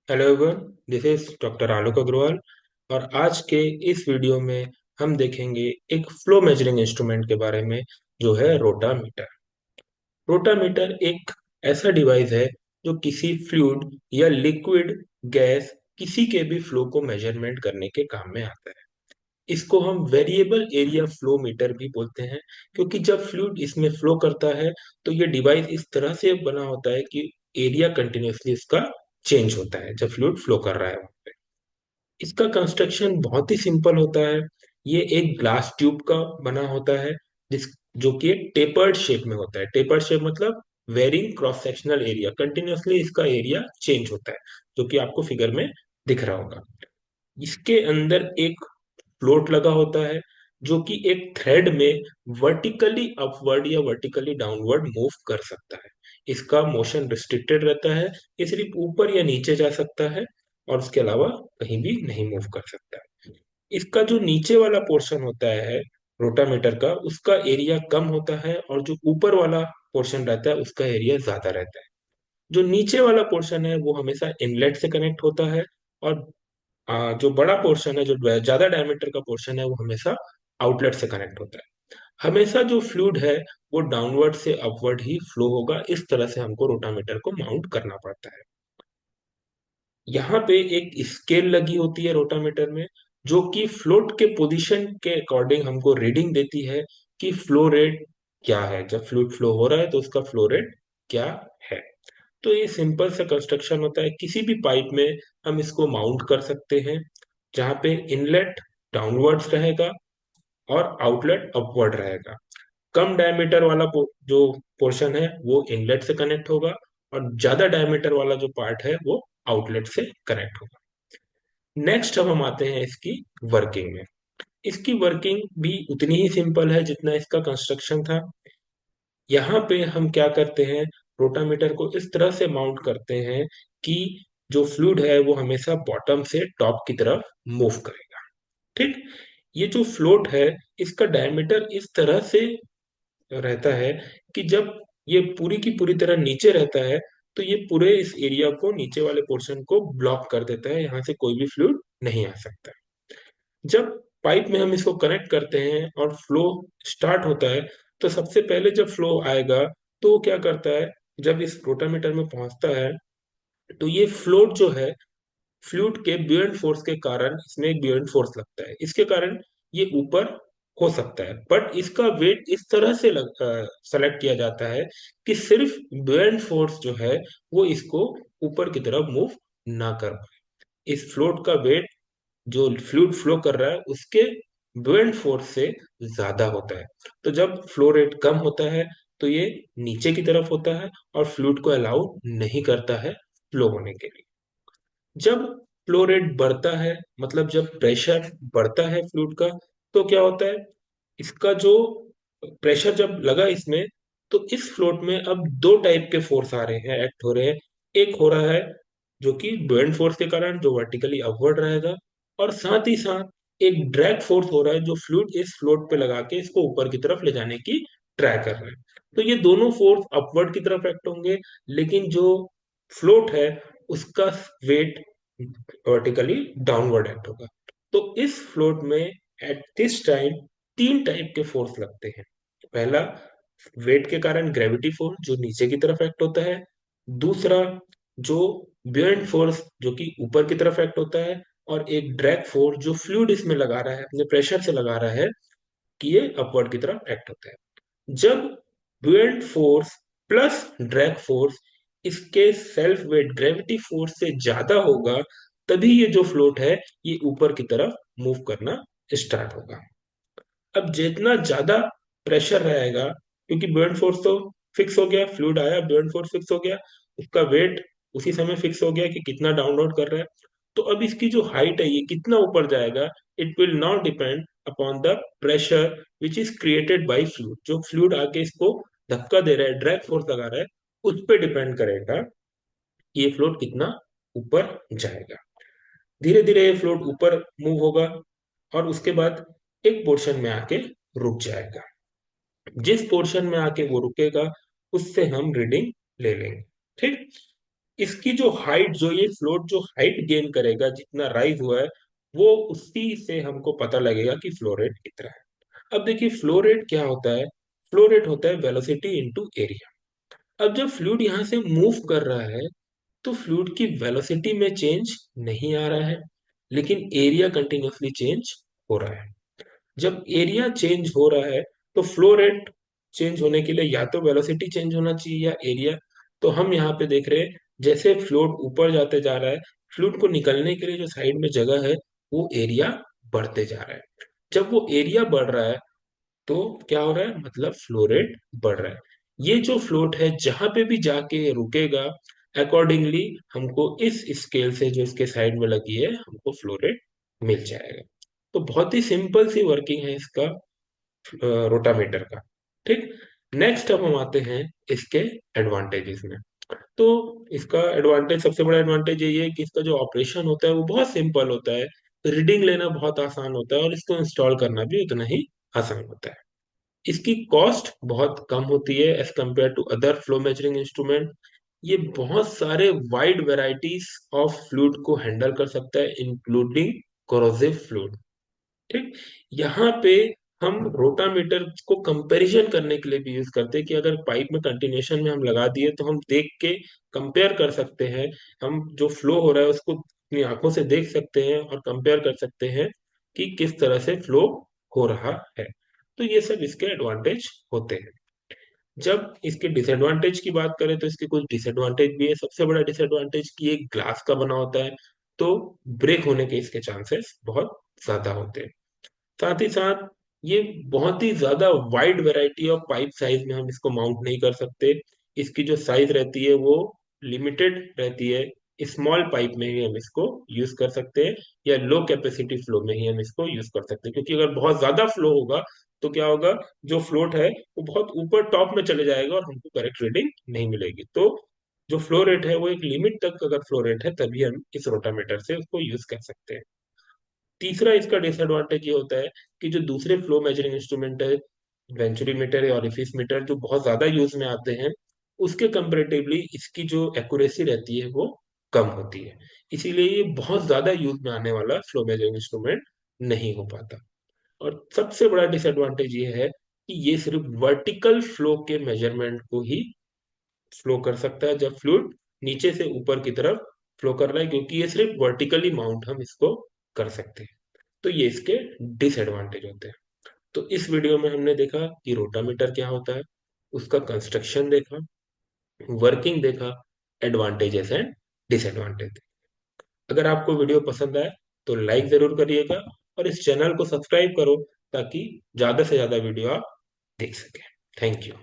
Hello everyone, this is doctor Alok Agarwal. और आज के इस वीडियो में हम देखेंगे एक फ्लो मेजरिंग इंस्ट्रूमेंट के बारे में, जो है रोटामीटर। रोटामीटर एक ऐसा डिवाइस है जो किसी फ्लूइड या लिक्विड, गैस, किसी के भी फ्लो को मेजरमेंट करने के काम में आता है। इसको हम वेरिएबल एरिया फ्लो मीटर भी बोलते हैं, क्योंकि जब फ्लूइड इसमें फ्लो करता है तो ये डिवाइस इस तरह से बना होता है कि एरिया कंटिन्यूअसली इसका चेंज होता है जब फ्लूइड फ्लो कर रहा है वहां पे। इसका कंस्ट्रक्शन बहुत ही सिंपल होता है। ये एक ग्लास ट्यूब का बना होता है, जिस जो कि एक टेपर्ड शेप में होता है। टेपर्ड शेप मतलब varying cross sectional area, continuously इसका एरिया चेंज होता है, जो कि आपको फिगर में दिख रहा होगा। इसके अंदर एक फ्लोट लगा होता है, जो कि एक थ्रेड में वर्टिकली अपवर्ड या वर्टिकली डाउनवर्ड मूव कर सकता है। इसका मोशन रिस्ट्रिक्टेड रहता है, ये सिर्फ ऊपर या नीचे जा सकता है और उसके अलावा कहीं भी नहीं मूव कर सकता है। इसका जो नीचे वाला पोर्शन होता है रोटामीटर का, उसका एरिया कम होता है, और जो ऊपर वाला पोर्शन रहता है उसका एरिया ज्यादा रहता है। जो नीचे वाला पोर्शन है वो हमेशा इनलेट से कनेक्ट होता है, और जो बड़ा पोर्शन है, जो ज्यादा डायमीटर का पोर्शन है, वो हमेशा आउटलेट से कनेक्ट होता है। हमेशा जो फ्लूइड है वो डाउनवर्ड से अपवर्ड ही फ्लो होगा। इस तरह से हमको रोटामीटर को माउंट करना पड़ता है। यहाँ पे एक स्केल लगी होती है रोटामीटर में, जो कि फ्लोट के पोजीशन के अकॉर्डिंग हमको रीडिंग देती है कि फ्लो रेट क्या है। जब फ्लूइड फ्लो हो रहा है तो उसका फ्लो रेट क्या है। तो ये सिंपल सा कंस्ट्रक्शन होता है। किसी भी पाइप में हम इसको माउंट कर सकते हैं, जहाँ पे इनलेट डाउनवर्ड्स रहेगा और आउटलेट अपवर्ड रहेगा। कम डायमीटर वाला जो पोर्शन है वो इनलेट से कनेक्ट होगा, और ज्यादा डायमीटर वाला जो पार्ट है वो आउटलेट से कनेक्ट होगा। नेक्स्ट अब हम आते हैं इसकी वर्किंग में। इसकी वर्किंग भी उतनी ही सिंपल है जितना इसका कंस्ट्रक्शन था। यहाँ पे हम क्या करते हैं, रोटामीटर को इस तरह से माउंट करते हैं कि जो फ्लूइड है वो हमेशा बॉटम से टॉप की तरफ मूव करेगा। ठीक। ये जो फ्लोट है, इसका डायमीटर इस तरह से रहता है कि जब ये पूरी की पूरी तरह नीचे रहता है तो ये पूरे इस एरिया को, नीचे वाले पोर्शन को ब्लॉक कर देता है। यहाँ से कोई भी फ्लूइड नहीं आ सकता। जब पाइप में हम इसको कनेक्ट करते हैं और फ्लो स्टार्ट होता है, तो सबसे पहले जब फ्लो आएगा तो वो क्या करता है, जब इस रोटामीटर में पहुंचता है तो ये फ्लोट जो है, फ्लूइड के ब्यूएंट फोर्स के कारण, इसमें एक ब्यूएंट फोर्स लगता है, इसके कारण ये ऊपर हो सकता है। बट इसका वेट इस तरह से सेलेक्ट किया जाता है कि सिर्फ ब्यूएंट फोर्स जो है वो इसको ऊपर की तरफ मूव ना कर पाए। इस फ्लोट का वेट, जो फ्लूइड फ्लो कर रहा है उसके ब्यूएंट फोर्स से ज्यादा होता है। तो जब फ्लो रेट कम होता है तो ये नीचे की तरफ होता है और फ्लूइड को अलाउ नहीं करता है फ्लो होने के लिए। जब फ्लो रेट बढ़ता है, मतलब जब प्रेशर बढ़ता है फ्लूइड का, तो क्या होता है, इसका जो प्रेशर जब लगा इसमें, तो इस फ्लोट में अब दो टाइप के फोर्स आ रहे हैं, एक्ट हो रहे हैं। एक हो रहा है जो कि बुओयंट फोर्स के कारण, जो वर्टिकली अपवर्ड रहेगा, और साथ ही साथ एक ड्रैग फोर्स हो रहा है जो फ्लूइड इस फ्लोट पे लगा के इसको ऊपर की तरफ ले जाने की ट्राई कर रहे हैं। तो ये दोनों फोर्स अपवर्ड की तरफ एक्ट होंगे, लेकिन जो फ्लोट है उसका वेट वर्टिकली डाउनवर्ड एक्ट होगा। तो इस फ्लोट में एट दिस टाइम तीन टाइप के फोर्स लगते हैं। पहला, वेट के कारण ग्रेविटी फोर्स जो नीचे की तरफ एक्ट होता है। दूसरा, जो ब्यूएंट फोर्स जो कि ऊपर की तरफ एक्ट होता है। और एक ड्रैग फोर्स जो फ्लूइड इसमें लगा रहा है, अपने प्रेशर से लगा रहा है, कि ये अपवर्ड की तरफ एक्ट होता है। जब ब्यूएंट फोर्स प्लस ड्रैग फोर्स इसके सेल्फ वेट ग्रेविटी फोर्स से ज्यादा होगा, तभी ये जो फ्लोट है ये ऊपर की तरफ मूव करना स्टार्ट होगा। अब जितना ज्यादा प्रेशर रहेगा, क्योंकि ब्यूएंट फोर्स तो फिक्स हो गया, फ्लूइड आया, ब्यूएंट फोर्स फिक्स हो गया, उसका वेट उसी समय फिक्स हो गया कि कितना डाउनलोड कर रहा है। तो अब इसकी जो हाइट है, ये कितना ऊपर जाएगा, it will not depend upon the pressure which is created by fluid. जो फ्लूइड आके इसको धक्का दे रहा है, ड्रैग फोर्स लगा रहा है, उस पर डिपेंड करेगा कि ये फ्लोट कितना ऊपर जाएगा। धीरे धीरे ये फ्लोट ऊपर मूव होगा, और उसके बाद एक पोर्शन में आके रुक जाएगा। जिस पोर्शन में आके वो रुकेगा, उससे हम रीडिंग ले लेंगे। ठीक। इसकी जो हाइट, जो ये फ्लोट जो हाइट गेन करेगा, जितना राइज हुआ है, वो उसी से हमको पता लगेगा कि फ्लो रेट कितना है। अब देखिए फ्लो रेट क्या होता है। फ्लो रेट होता है वेलोसिटी इनटू एरिया। अब जब फ्लूइड यहाँ से मूव कर रहा है तो फ्लूइड की वेलोसिटी में चेंज नहीं आ रहा है, लेकिन एरिया कंटिन्यूअसली चेंज हो रहा है। जब एरिया चेंज हो रहा है तो फ्लो रेट चेंज होने के लिए या तो वेलोसिटी चेंज होना चाहिए या एरिया। तो हम यहाँ पे देख रहे हैं जैसे फ्लूइड ऊपर जाते जा रहा है, फ्लूइड को निकलने के लिए जो साइड में जगह है वो एरिया बढ़ते जा रहा है। जब वो एरिया बढ़ रहा है तो क्या हो रहा है, मतलब फ्लो रेट बढ़ रहा है। ये जो फ्लोट है जहां पे भी जाके रुकेगा, अकॉर्डिंगली हमको इस स्केल से जो इसके साइड में लगी है हमको फ्लो रेट मिल जाएगा। तो बहुत ही सिंपल सी वर्किंग है इसका रोटामीटर का। ठीक। नेक्स्ट अब हम आते हैं इसके एडवांटेजेस में। तो इसका एडवांटेज, सबसे बड़ा एडवांटेज ये है कि इसका जो ऑपरेशन होता है वो बहुत सिंपल होता है। रीडिंग लेना बहुत आसान होता है और इसको इंस्टॉल करना भी उतना ही आसान होता है। इसकी कॉस्ट बहुत कम होती है as compared to other flow measuring instrument. ये बहुत सारे वाइड वेराइटीज ऑफ फ्लूइड को हैंडल कर सकता है, इंक्लूडिंग कोरोसिव फ्लूइड। ठीक। यहाँ पे हम रोटामीटर को कंपैरिजन करने के लिए भी यूज करते हैं कि अगर पाइप में कंटिन्यूएशन में हम लगा दिए तो हम देख के कंपेयर कर सकते हैं। हम जो फ्लो हो रहा है उसको अपनी आंखों से देख सकते हैं और कंपेयर कर सकते हैं कि किस तरह से फ्लो हो रहा है। तो ये सब इसके एडवांटेज होते हैं। जब इसके डिसएडवांटेज की बात करें तो इसके कुछ डिसएडवांटेज भी है। सबसे बड़ा डिसएडवांटेज कि ये ग्लास का बना होता है, तो ब्रेक होने के इसके चांसेस बहुत ज्यादा होते हैं। साथ ही साथ ये बहुत ही ज्यादा wide variety of pipe size में हम इसको माउंट नहीं कर सकते। इसकी जो साइज रहती है वो लिमिटेड रहती है। स्मॉल पाइप में ही हम इसको यूज कर सकते हैं या लो कैपेसिटी फ्लो में ही हम इसको यूज कर सकते हैं, क्योंकि अगर बहुत ज्यादा फ्लो होगा तो क्या होगा, जो फ्लोट है वो बहुत ऊपर टॉप में चले जाएगा और हमको करेक्ट रीडिंग नहीं मिलेगी। तो जो फ्लो रेट है वो एक लिमिट तक अगर फ्लो रेट है तभी हम इस रोटामीटर से उसको यूज कर सकते हैं। तीसरा इसका डिसएडवांटेज ये होता है कि जो दूसरे फ्लो मेजरिंग इंस्ट्रूमेंट है, वेंचुरीमीटर या ऑरिफिस मीटर, जो बहुत ज्यादा यूज में आते हैं, उसके कंपेरेटिवली इसकी जो एक्यूरेसी रहती है वो कम होती है। इसीलिए ये बहुत ज्यादा यूज में आने वाला फ्लो मेजरिंग इंस्ट्रूमेंट नहीं हो पाता। और सबसे बड़ा डिसएडवांटेज ये है कि ये सिर्फ वर्टिकल फ्लो के मेजरमेंट को ही फ्लो कर सकता है, जब फ्लूइड नीचे से ऊपर की तरफ फ्लो कर रहा है, क्योंकि ये सिर्फ वर्टिकली माउंट हम इसको कर सकते हैं। तो ये इसके डिसएडवांटेज होते हैं। तो इस वीडियो में हमने देखा कि रोटामीटर क्या होता है, उसका कंस्ट्रक्शन देखा, वर्किंग देखा, एडवांटेजेस एंड डिसएडवांटेज। अगर आपको वीडियो पसंद आए तो लाइक जरूर करिएगा और इस चैनल को सब्सक्राइब करो ताकि ज्यादा से ज्यादा वीडियो आप देख सकें। Thank you.